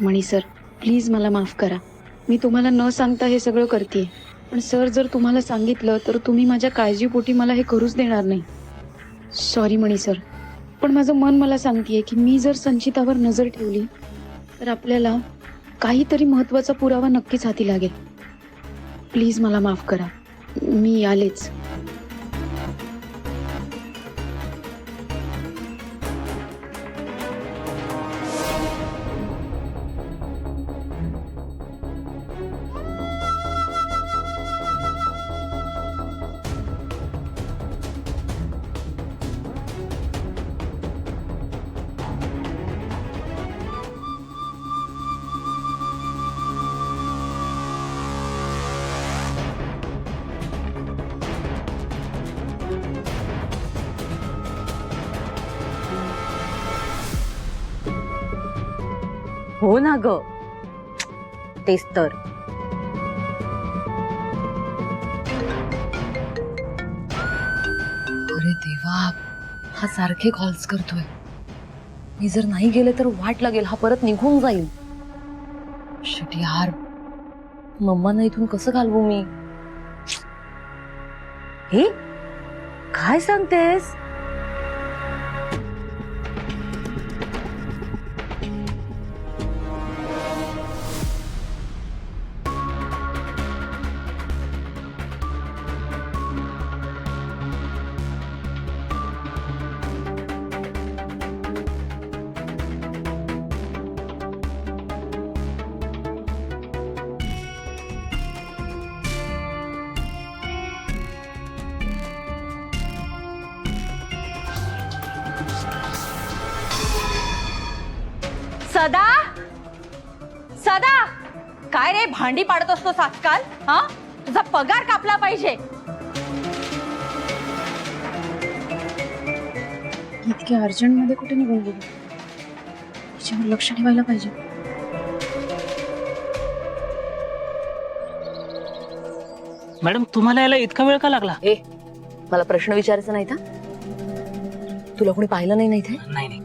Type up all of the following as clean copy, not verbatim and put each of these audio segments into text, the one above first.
मणी sir, please मला माफ करा. मी तुम्हाला न सांगता हे सगळं करते. पण सर, जर तुम्हाला सांगितलं तर तुम्ही माझ्या काळजीपोटी मला हे करूच देणार नाही. सॉरी मणी सर, पण माझं मन मला सांगतेय की मी जर संचितावर नजर ठेवली तर आपल्याला काहीतरी महत्वाचा पुरावा नक्कीच हाती लागेल. प्लीज मला माफ करा. मी आलेच. हो ना ग, तेच तर. अरे देवा, हा सारखे कॉल्स करतोय. मी जर नाही गेले तर वाट लागेल, हा परत निघून जाईल. शिट यार, मम्मांना इथून कसं घालवू मी? हे काय सांगतेस? सदा, सदा, काय रे भांडी पाडत असतोस आजकाल? हा, तुझा पगार कापला पाहिजे. इतक्या अर्जंट मध्ये कुठे निघून गेली? तिच्यावर लक्ष ठेवायला पाहिजे. मॅडम, तुम्हाला यायला इतका वेळ का लागला? ए, मला प्रश्न विचारायचा नाही था? तुला कोणी पाहिलं नाही ना इथे? नाही नाही.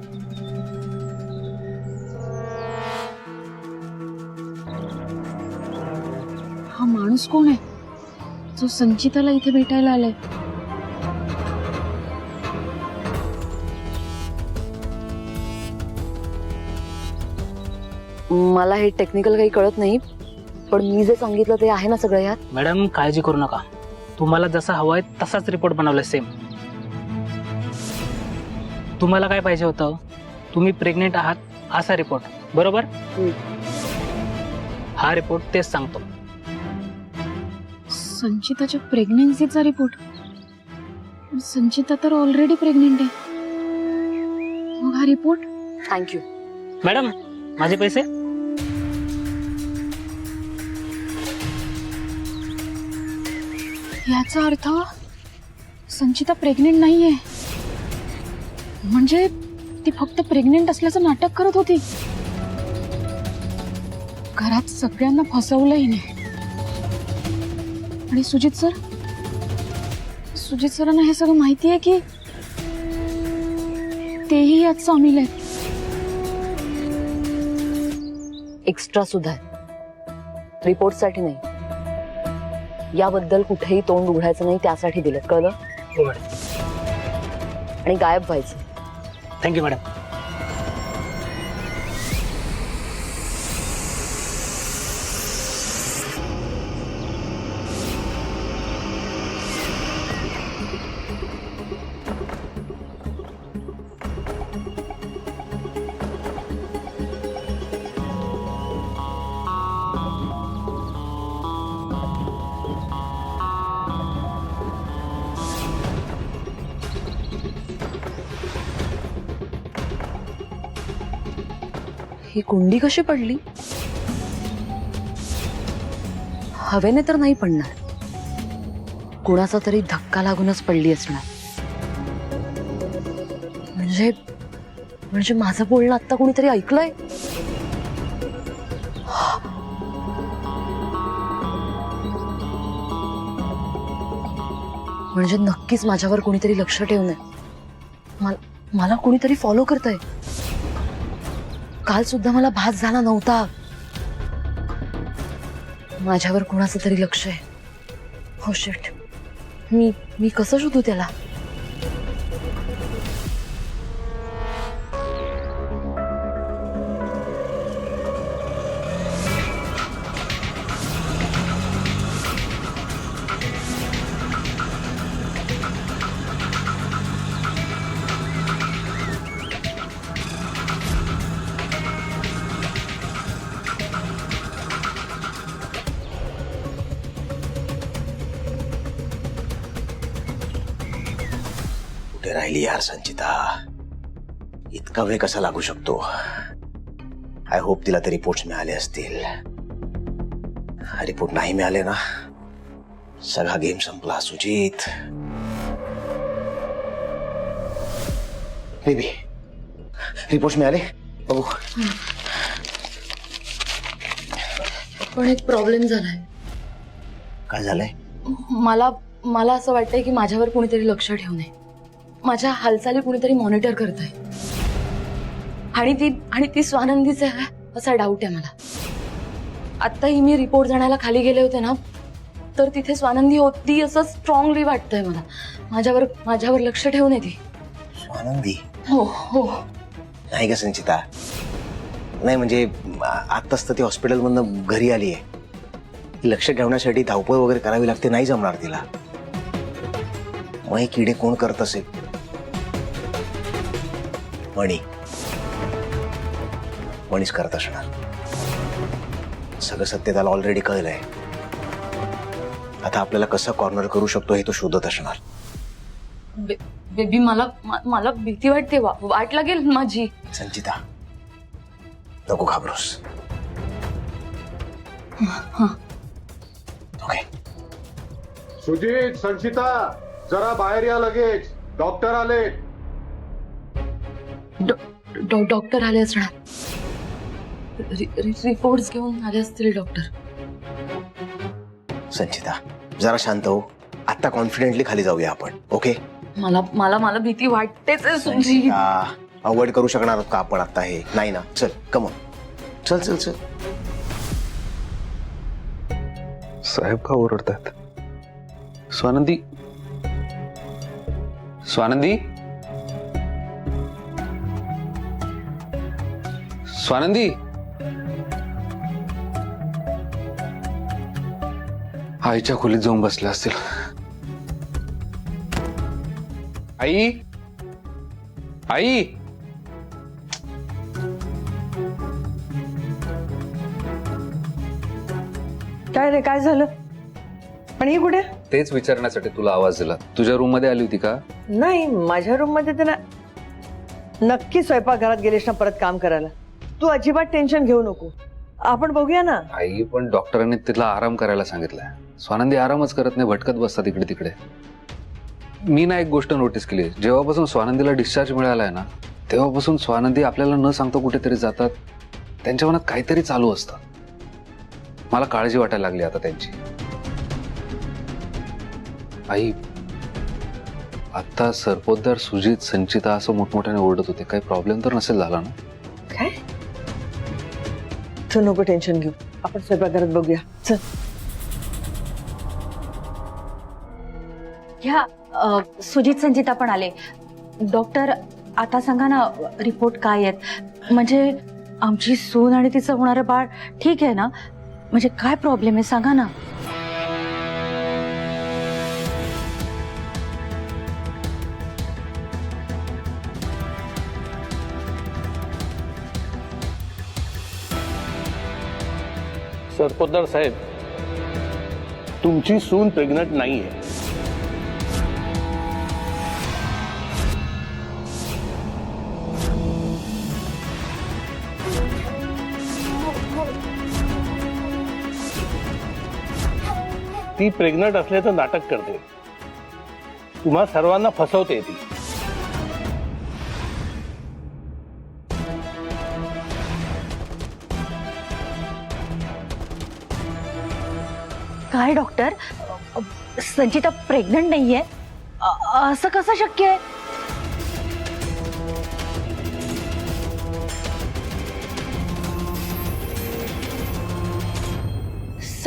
हा माणूस कोण आहे जो संचिताला इथे भेटायला आलाय? मला हे टेक्निकल काही कळत नाही, पण मी जे सांगितलं ते आहे ना सगळं यात? मॅडम, काळजी करू नका. तुम्हाला जसा हवाय तसाच रिपोर्ट बनवलाय, सेम. तुम्हाला काय पाहिजे होतं? तुम्ही प्रेग्नेंट आहात असा रिपोर्ट, बरोबर? हा रिपोर्ट तेच सांगतो. संचिताच्या प्रेग्नेन्सीचा रिपोर्ट? संचिता तर ऑलरेडी प्रेग्नेंट आहे. मग हा रिपोर्ट? थँक्यू. मॅडम, माझे पैसे? याचा अर्थ संचिता प्रेग्नेंट नाहीये. म्हणजे ती फक्त प्रेग्नेंट असल्याचं नाटक करत होती. घरात सगळ्यांना फसवलं हिने. आणि सुजित सरांना हे सगळं माहिती आहे की तेही यात सामील आहेत. एक्स्ट्रा सुद्धा रिपोर्ट साठी नाही, याबद्दल कुठेही तोंड उघडायचं नाही त्यासाठी दिलं, कळलं? हो मॅडम. आणि गायब व्हायचं. Thank you madam. ही कुंडी कशी पडली? हवेने तर नाही पडणार, कुणाचा तरी धक्का लागूनच पडली असणार. म्हणजे माझं बोलणं आता कोणीतरी ऐकलंय? म्हणजे नक्कीच माझ्यावर कोणीतरी लक्ष ठेवूनय. मला कोणीतरी फॉलो करतंय. काल सुद्धा मला भास झाला नव्हता. माझ्यावर कोणाचं तरी लक्ष आहे. हो शिट, मी कसं शोधू त्याला? कुठे राहिली यार संचिता? इतका वेळ कसा लागू शकतो? आय होप तिला ते रिपोर्ट्स मिळाले असतील. रिपोर्ट नाही मिळाले ना, सगळा गेम संपला. सुजित बेबी, रिपोर्ट्स मिळाले बघू. पण एक प्रॉब्लेम झालाय. काय झालंय? मला असं वाटतंय की माझ्यावर कुणीतरी लक्ष ठेवू नये. माझ्या हालचाली कुणीतरी मॉनिटर करतंय आणि ती स्वानंदीच आहे असा डाऊट आहे मला. आत्ताही मी रिपोर्ट जाण्याला खाली गेले होते ना, तर तिथे स्वानंदी होती असं स्ट्रॉंगली वाटतंय मला. माझ्यावर लक्ष ठेवू नये ती. स्वानंदी? हो. नाही का संचिता? नाही म्हणजे आत्ताच तर ती हॉस्पिटलमधनं घरी आली आहे. लक्ष ठेवण्यासाठी धावपळ वगैरे करावी लागते, नाही जमणार तिला. मग हे किडे कोण करत असेल? मणीच करत असणार. सगळं सत्य त्याला ऑलरेडी कळलंय. आता आपल्याला कसं कॉर्नर करू शकतो हे तो शोधत असणार. बेबी, मला भीती वाटते. वाट लागेल माझी. संचिता, नको घाबरूस. ओके. सुजित, संचिता, जरा बाहेर या लगेच. डॉक्टर आले. डॉक्टर आले असणार. रिपोर्ट्स घेऊन आले असतील डॉक्टर. संचिता, जरा शांत हो. आता कॉन्फिडेंटली खाली जाऊया आपण. ओके? मला भीती वाटतेच आहे सुजी. अवॉइड करू शकणार आहोत का आपण आता हे? नाही ना. चल कम. चल. साहेब का ओरडतात? स्वानंदी आईच्या खोलीत जाऊन बसल्या असतील. आई काय रे, काय झालं? आणि ही कुठे? तेच विचारण्यासाठी तुला आवाज दिला. तुझ्या रूम मध्ये आली होती का? नाही, माझ्या रूम मध्ये तर नक्की स्वयंपाकघरात गेलीस ना परत काम करायला. तू अजिबात टेन्शन घेऊ नको, आपण बघूया ना. आई, पण डॉक्टरांनी तिला आराम करायला सांगितलंय. स्वानंदी आरामच करत नाही, भटकत बसतात इकडे तिकडे. मी ना एक गोष्ट नोटीस केली. जेव्हापासून स्वानंदीला डिस्चार्ज मिळालाय ना, तेव्हापासून स्वानंदी आपल्याला न सांगता कुठेतरी जातात. त्यांच्या मनात काहीतरी चालू असतं. मला काळजी वाटायला लागली आता त्यांची. आई, आता सरपोतदार, सुजित, संचिता असं मोठमोठ्याने ओरडत होते. काही प्रॉब्लेम तर नसेल झाला ना? काय? तू नको टेन्शन घेऊ, आपण स्वयंपाकघरात बघूया. चल. ह्या सुजित, संचिता पण आले. डॉक्टर, आता सांगा ना रिपोर्ट काय आहेत? म्हणजे आमची सून आणि तिचं होणारं बाळ ठीक आहे ना? म्हणजे काय प्रॉब्लेम आहे सांगा ना. सरपोतदार साहेब, तुमची सून प्रेग्नंट नाहीये. ती प्रेग्नंट असल्याचं नाटक करते. तुम्हा सर्वांना फसवते ती. काय डॉक्टर, संचिता प्रेग्नंट नाहीये? असं कसं शक्य आहे?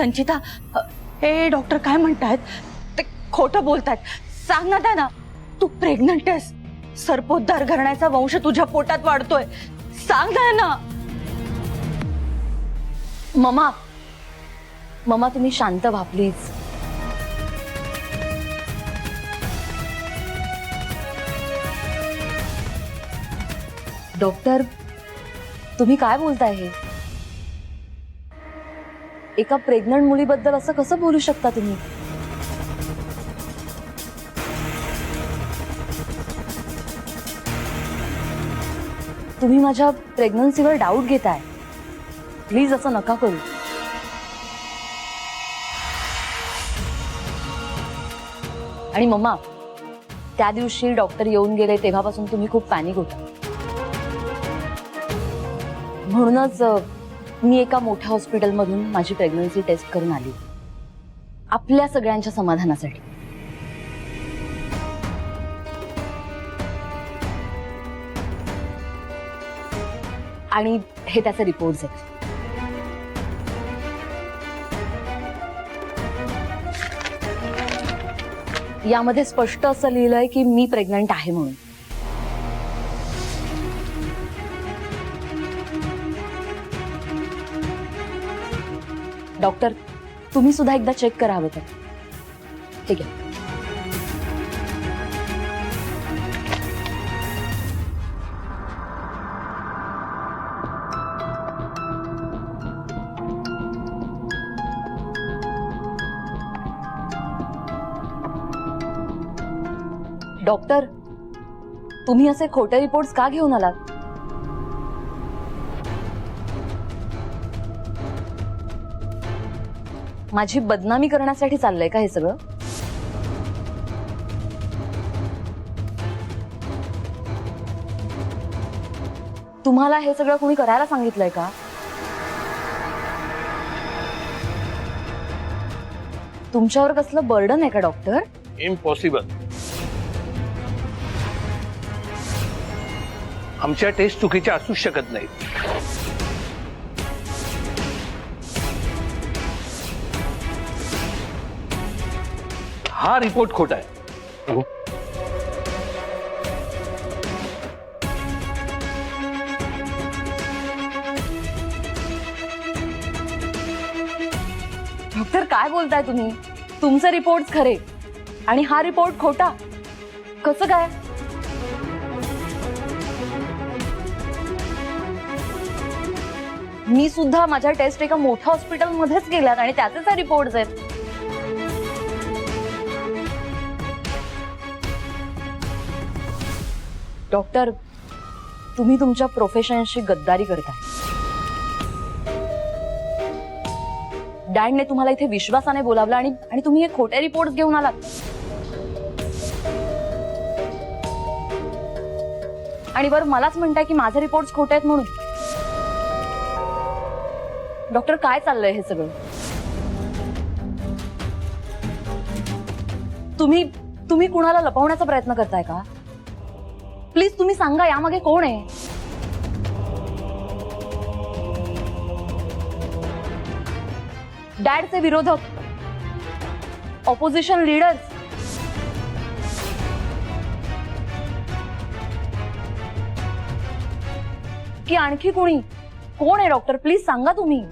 संचिता, हे डॉक्टर काय म्हणतायत? ते खोटं बोलतायत. सांग ना त्यांना, तू प्रेग्नंट आहेस. सर्पोद्धार घराण्याचा वंश तुझ्या पोटात वाढतोय. सांग ना. ममा तुम्ही शांत व्हा प्लीज. डॉक्टर, तुम्ही काय बोलताय? हे एका प्रेग्नंट मुलीबद्दल असं कसं बोलू शकता तुम्ही? तुम्ही माझ्या प्रेग्नन्सीवर डाऊट घेताय. प्लीज असं नका करू. आणि मम्मा, त्या दिवशी डॉक्टर येऊन गेले तेव्हापासून तुम्ही खूप पॅनिक होता. म्हणूनच मी एका मोठ्या हॉस्पिटलमधून माझी प्रेग्नन्सी टेस्ट करून आली, आपल्या सगळ्यांच्या समाधानासाठी. आणि हे त्याचे रिपोर्ट्स आहेत. यामध्ये स्पष्ट असं लिहिलंय की मी प्रेग्नंट आहे म्हणून. डॉक्टर, तुम्ही सुद्धा एकदा चेक करा हवं तर. ठीक आहे. डॉक्टर, तुम्ही असे खोटे रिपोर्ट्स का घेऊन आलात? माझी बदनामी करण्यासाठी चाललंय का हे सगळं? तुम्हाला हे सगळं कोणी करायला सांगितलंय का? तुमच्यावर कसलं बर्डन आहे का डॉक्टर? इम्पॉसिबल. आमच्या टेस्ट चुकीच्या असूच शकत नाहीत. हा रिपोर्ट खोटा आहे. डॉक्टर, काय बोलताय तुम्ही? तुमचे रिपोर्ट खरे आणि हा रिपोर्ट खोटा? कसं काय? मी सुद्धा माझ्या टेस्ट एका मोठ्या हॉस्पिटलमध्येच केल्यात आणि त्याचेच हा रिपोर्ट्स आहेत. डॉक्टर, तुम्ही तुमच्या प्रोफेशनशी गद्दारी करताय. डॅडने तुम्हाला इथे विश्वासाने बोलावलं आणि तुम्ही हे खोटे रिपोर्ट्स घेऊन आलात. आणि बरं मलाच म्हणताय की माझे रिपोर्ट्स खोटे आहेत म्हणून. डॉक्टर, काय चाललंय हे सगळं? तुम्ही कुणाला लपवण्याचा प्रयत्न करताय का? प्लीज तुम्ही सांगा, यामागे कोण आहे? डॅडचे विरोधक, ऑपोजिशन लीडर्स, की आणखी कोणी? कोण आहे डॉक्टर? प्लीज सांगा तुम्ही.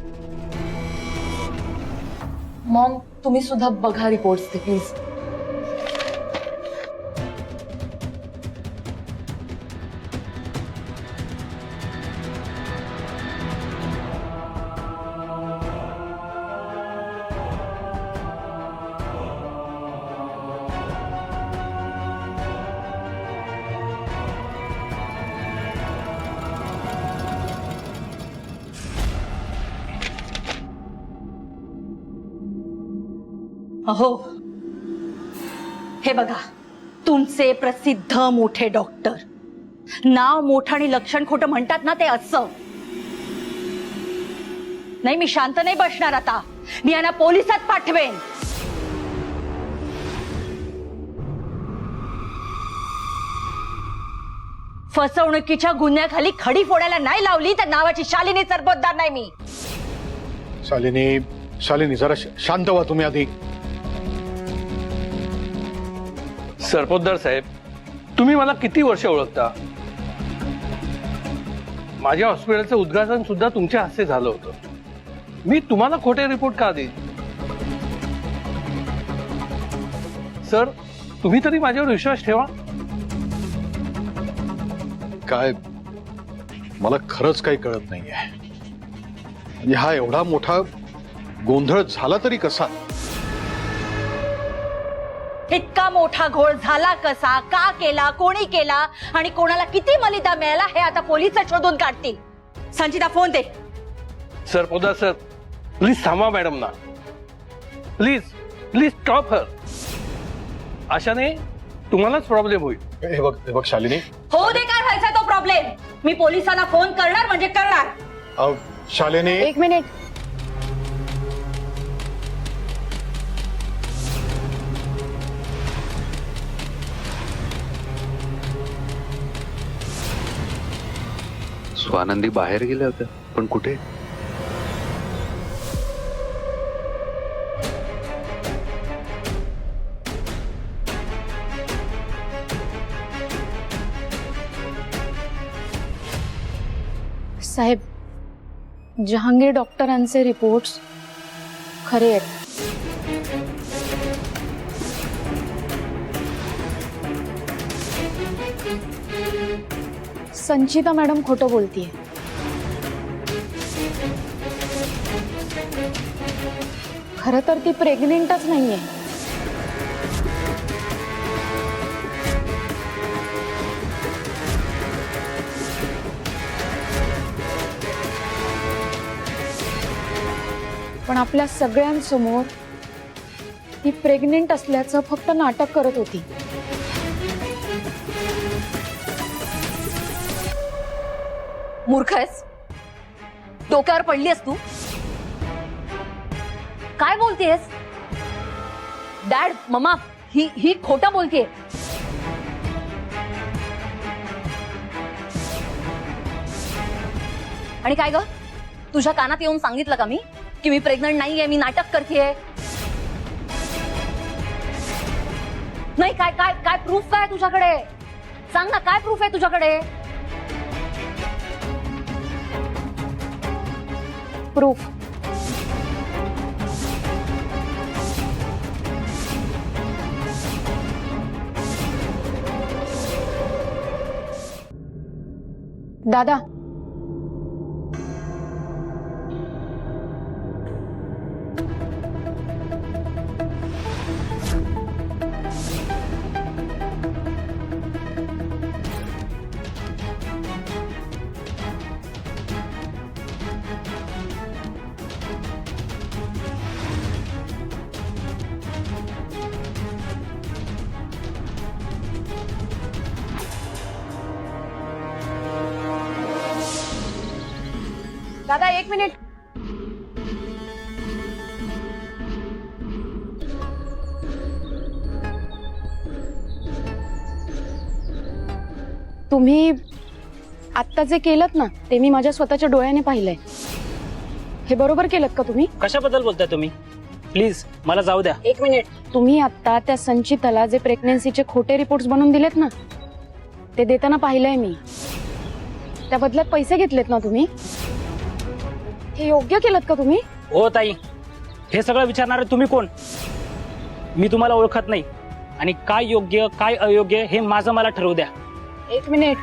मॉम, तुम्ही सुद्धा बघा रिपोर्ट्स ते प्लीज. अहो, हे बघा, तुमचे प्रसिद्ध मोठे डॉक्टर. नाव मोठं आणि लक्षण खोटं म्हणतात ना, ते असं नाही. मी शांत नाही बसणार आता. मी यांना पोलिसात पाठवेन. फसवणुकीच्या गुन्ह्याखाली खडी फोडायला नाही लावली तर नावाची शालिनी सरपोतदार नाही मी. शालिनी, शालिनी जरा शांत व्हा तुम्ही आधी. सरपोतदार साहेब, तुम्ही मला किती वर्ष ओळखता? माझ्या हॉस्पिटलचं उद्घाटन सुद्धा तुमच्या हस्ते झालं होतं. मी तुम्हाला खोटे रिपोर्ट का देईन? सर, तुम्ही तरी माझ्यावर विश्वास ठेवा. काय मला खरंच काही कळत नाहीये. म्हणजे हा एवढा मोठा गोंधळ झाला तरी कसा? इतका मोठा घोळ झाला कसा, का केला, कोणी केला आणि कोणाला किती मलिदा मिळाला हे आता पोलिस शोधून काढतील. संचिता फोन दे. सरपोतदार सर, प्लीज थांबा मॅडम ना. Please please stop her. अशाने तुम्हालाच प्रॉब्लेम होईल. हे बघ शालिनी, हो दे, काय व्हायचा तो प्रॉब्लेम. मी पोलिसांना फोन करणार म्हणजे करणार. शालिनी, एक मिनिट. स्वानंदी बाहेर गेल्या होत्या, पण कुठे? साहेब, जहांगीर डॉक्टरांचे रिपोर्ट्स खरे आहेत. संचिता मॅडम खोटं बोलतीये. खरं तर ती प्रेग्नेंटच नाहीये. पण आपल्या सगळ्यांसमोर ती प्रेग्नेंट असल्याचं फक्त नाटक करत होती. मूर्ख आहेस? डोक्यावर पडलीस तू? काय बोलतेस? डॅड, मम्मा, ही खोटं बोलतेय. आणि काय ग, तुझ्या कानात येऊन सांगितलं का मी की मी प्रेग्नंट नाहीये, मी नाटक करतेय? नाही, काय काय काय प्रूफ काय तुझ्याकडे? सांग ना, काय प्रूफ आहे तुझ्याकडे? प्रूफ. दादा, दादा एक मिनिट. तुम्ही आत्ता जे केलत ना ते मी माझ्या स्वतःच्या डोळ्याने पाहिलंय. हे बरोबर केलत का तुम्ही? कशाबद्दल बोलताय तुम्ही? प्लीज मला जाऊ द्या. एक मिनिट. तुम्ही आत्ता त्या संचिताला जे प्रेग्नन्सीचे खोटे रिपोर्ट्स बनवून दिलेत ना ते देताना पाहिलंय मी. त्या बदल्यात पैसे घेतलेत ना तुम्ही? हे योग्य केलत का तुम्ही? हो ताई, हे सगळं विचारणार तुम्ही कोण? मी तुम्हाला ओळखत नाही आणि काय योग्य काय अयोग्य हे माझं मला ठरवू द्या. एक मिनिट.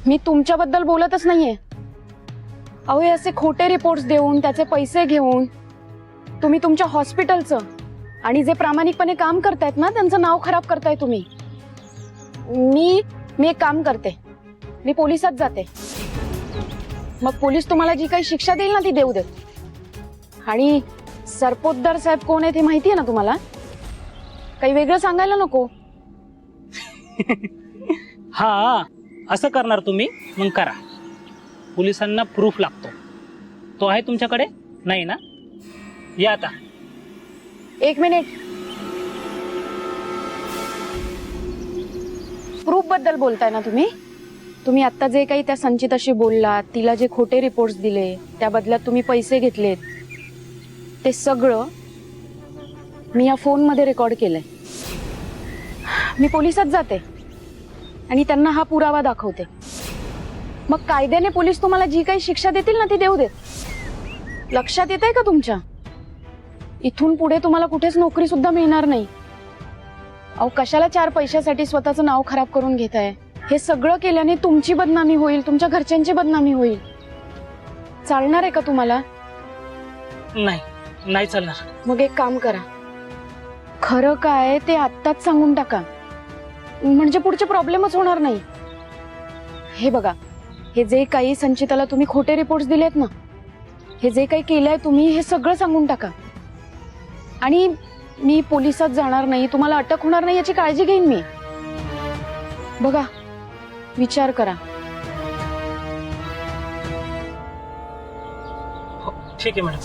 मी तुमच्याबद्दल बोलतच नाहीये. अहो, हे असे खोटे रिपोर्ट्स देऊन त्याचे पैसे घेऊन तुम्ही तुमच्या हॉस्पिटलचं आणि जे प्रामाणिकपणे काम करतायत ना त्यांचं नाव खराब करताय तुम्ही. मी एक काम करते, मी पोलिसात जाते. मग पोलीस तुम्हाला जी काही शिक्षा देईल ना ती देऊ देत. आणि सरपोतदार साहेब कोण आहेत हे माहिती आहे ना तुम्हाला? काही वेगळं सांगायला नको. हा, असं करणार तुम्ही? मग करा. पोलिसांना प्रूफ लागतो. तो आहे तुमच्याकडे? नाही ना? या आता. एक मिनिट. प्रूफ बद्दल बोलताय ना तुम्ही? तुम्ही आता जे काही त्या संचिताशी बोललात, तिला जे खोटे रिपोर्ट्स दिले त्या बदल्यात तुम्ही पैसे घेतलेत, ते सगळं मी या फोनमध्ये रेकॉर्ड केलंय. मी पोलिसात जाते आणि त्यांना हा पुरावा दाखवते. मग कायद्याने पोलीस तुम्हाला जी काही शिक्षा देतील ना ती देऊ देत. लक्षात येत आहे का तुमच्या? इथून पुढे तुम्हाला कुठेच नोकरी सुद्धा मिळणार नाही. अहो कशाला 4 पैशासाठी स्वतःचं नाव खराब करून घेताय? हे सगळं केल्याने तुमची बदनामी होईल, तुमच्या घरच्यांची बदनामी होईल. चालणार आहे का तुम्हाला? नाही चालणार. मग एक काम करा, खरं काय ते आत्ताच सांगून टाका, म्हणजे पुढचे प्रॉब्लेमच होणार नाही. हे बघा, हे जे काही संचिताला तुम्ही खोटे रिपोर्ट्स दिलेत ना, हे जे काही केलंय तुम्ही, हे सगळं सांगून टाका. आणि मी पोलिसात जाणार नाही, तुम्हाला अटक होणार नाही याची काळजी घेईन मी. बघा, विचार करा. हो, ठीक आहे मॅडम.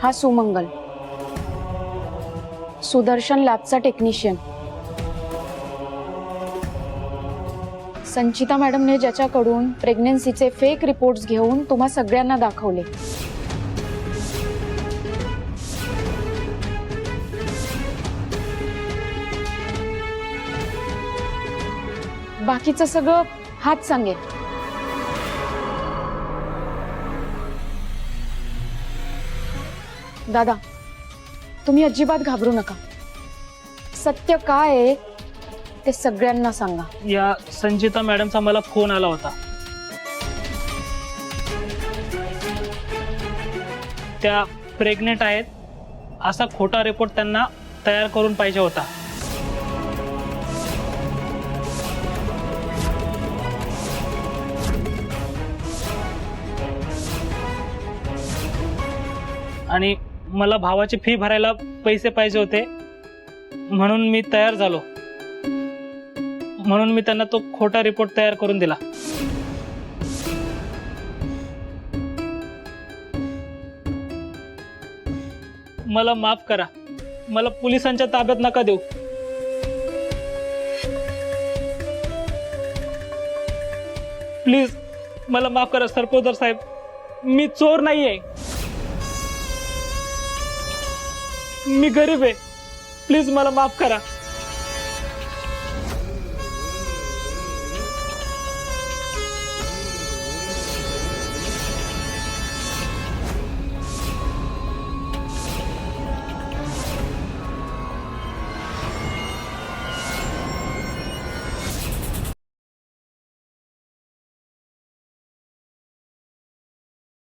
हा सुमंगल, सुदर्शन लॅबचा टेक्निशियन. संचिता मॅडमने ज्याच्याकडून प्रेग्नन्सीचे फेक रिपोर्ट्स घेऊन तुम्हा सगळ्यांना दाखवले. बाकीचं सगळं हाच सांगेल. दादा, तुम्ही अजिबात घाबरू नका. सत्य काय आहे ते सगळ्यांना सांगा. या संचिता मॅडमचा मला फोन आला होता. त्या प्रेग्नेंट आहेत असा खोटा रिपोर्ट त्यांना तयार करून पाहिजे होता. आणि मला भावाची फी भरायला पैसे पाहिजे होते, म्हणून मी तयार झालो. म्हणून मी त्यांना तो खोटा रिपोर्ट तयार करून दिला. मला माफ करा, मला पोलिसांच्या ताब्यात नका देऊ. प्लीज मला माफ करा सरपोतदार साहेब, मी चोर नाहीये, मी गरीब आहे. प्लीज मला माफ करा.